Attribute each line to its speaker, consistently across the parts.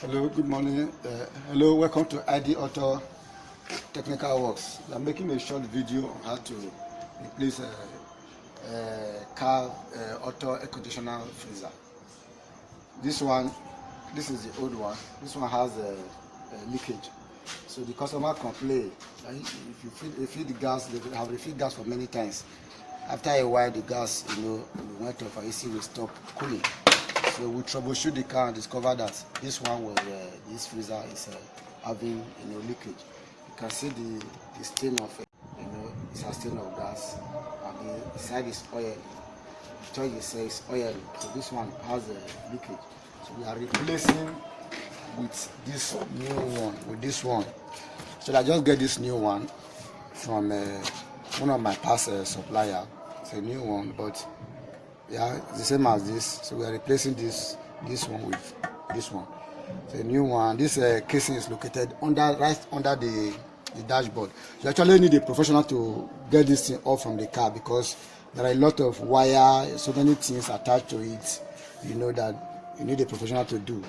Speaker 1: Hello, good morning. Hello, welcome to ID Auto Technical Works. I'm making a short video on how to replace a car auto air conditioner freezer. This is the old one. This one has a leakage. So the customer complained that if you feed the gas, they have refilled gas for many times. After a while, the gas, went off and AC will stop cooling. So we troubleshoot the car and discover that this freezer is having leakage. You can see the stain of it's a stain of gas, and the side is oil. The choice says oil. So this one has a leakage. So we are replacing with this new one. With this one. So I just get this new one from one of my past supplier. It's a new one, but yeah, it's the same as this. So we are replacing this one with this one. So a new one. This casing is located right under the dashboard. You actually need a professional to get this thing off from the car, because there are a lot of wire, so many things attached to it. That you need a professional to do.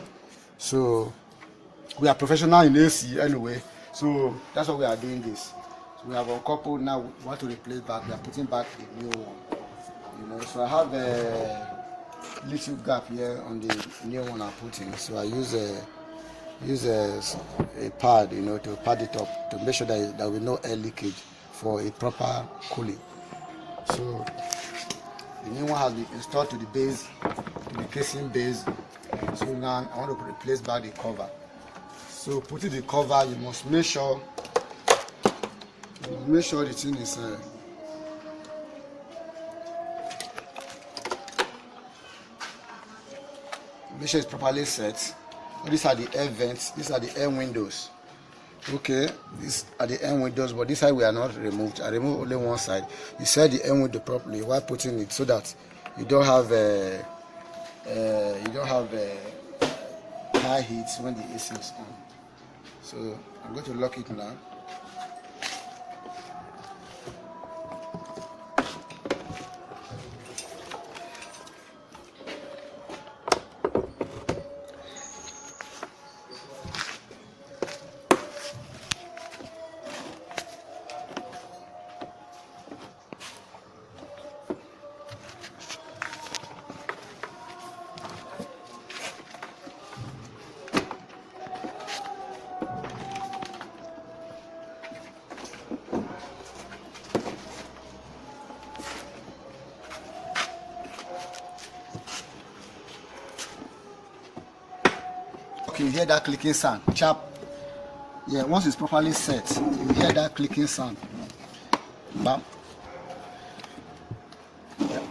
Speaker 1: So we are professional in AC anyway. So that's why we are doing this. So we have uncoupled now. We want to replace back. We are putting back the new one. So I have a little gap here on the new one I'm putting. So I use a pad, to pad it up to make sure that there will be no air leakage for a proper cooling. So the new one has been installed to the base, to the casing base. So now I want to replace back the cover. So putting the cover, you must make sure the thing is make sure it's properly set. These are the air vents, these are the air windows. Okay, these are the air windows, but this side we are not removed. I remove only one side. You set the air window properly while putting it, so that you don't have high heat when the AC is on. So I'm going to lock it now. You hear that clicking sound, chap. Yeah, once it's properly set, you hear that clicking sound. Bam. Yeah.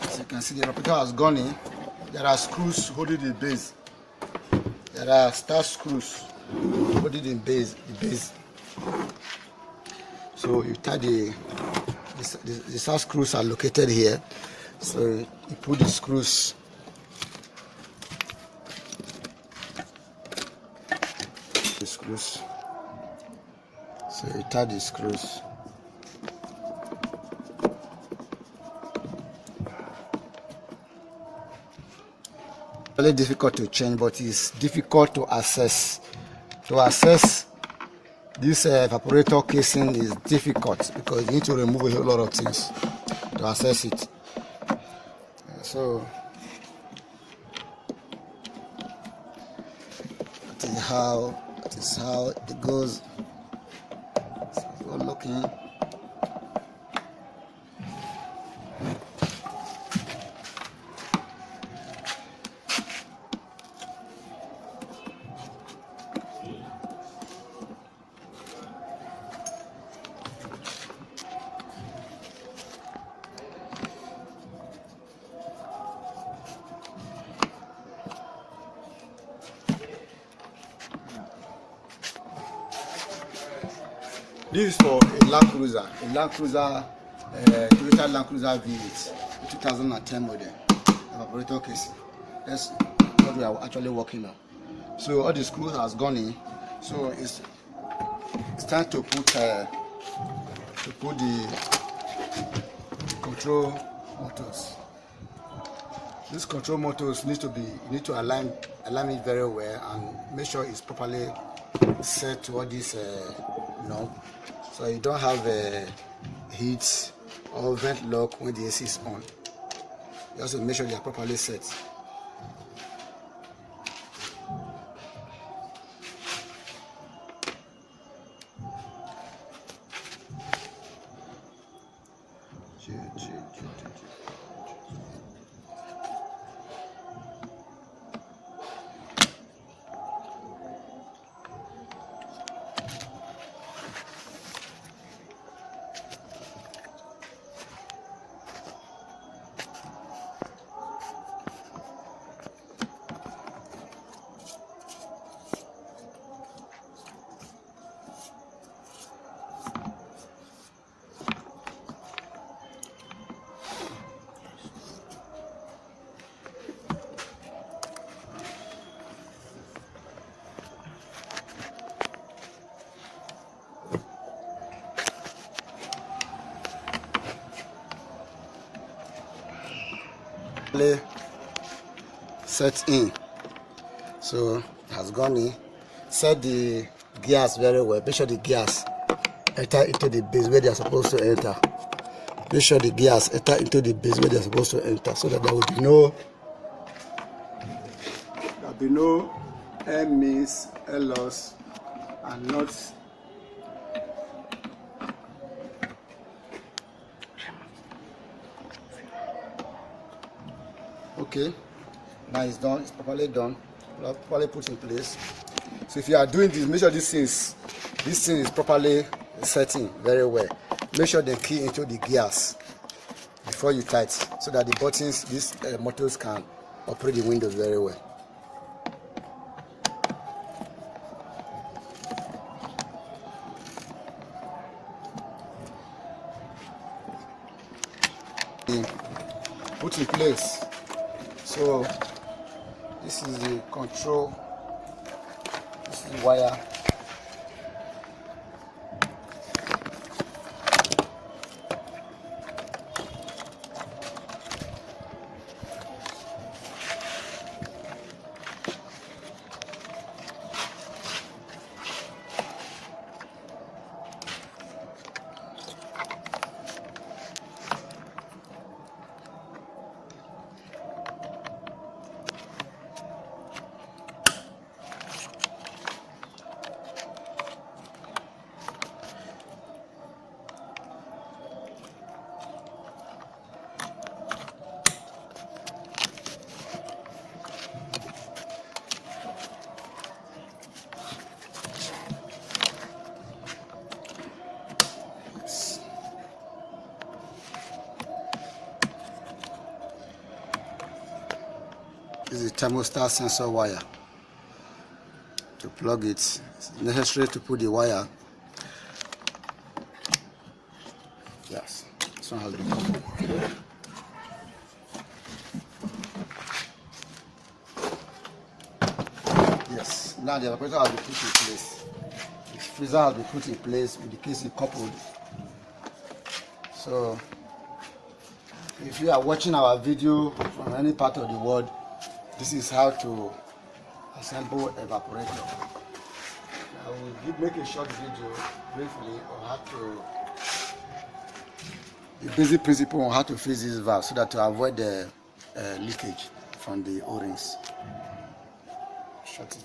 Speaker 1: As you can see, the repeater has gone in. There are screws holding the base. There are star screws holding the base. So you tie the star screws are located here. So you put the screws. Screws. So you tie the screws. Very difficult to change, but it's difficult to access. To access this evaporator casing is difficult, because you need to remove a whole lot of things to access it. So that is how it goes. So we're looking. This is for a Land Cruiser, Toyota Land Cruiser V8, 2010 model, evaporator casing. That's what we are actually working on. So all the screws has gone in. So it's time to put the control motors. This control motors need to align it very well and make sure it's properly set to all this knob, so you don't have heat or vent lock when the AC is on. You also make sure they are properly set. Set in, so it has gone in. Set the gears very well. Make sure the gears enter into the base where they are supposed to enter. Make sure the gears enter into the base where they are supposed to enter, so that there will be no air miss, air loss, and not okay. Now it's done, it's properly done, properly put in place. So if you are doing this, make sure this thing is properly setting very well. Make sure they key into the gears before you tight, so that the buttons, these motors can operate the windows very well. Put in place. So this is the control, this is the wire. This is a thermostat sensor wire. To plug it, it's necessary to put the wire. Yes, this one has been coupled. Yes, now the evaporator has been put in place. The freezer has been put in place with the casing coupled. So, if you are watching our video from any part of the world, this is how to assemble evaporator. I will make a short video briefly on how to, the basic principle on how to fix this valve, so that to avoid the leakage from the O-rings. Shut it.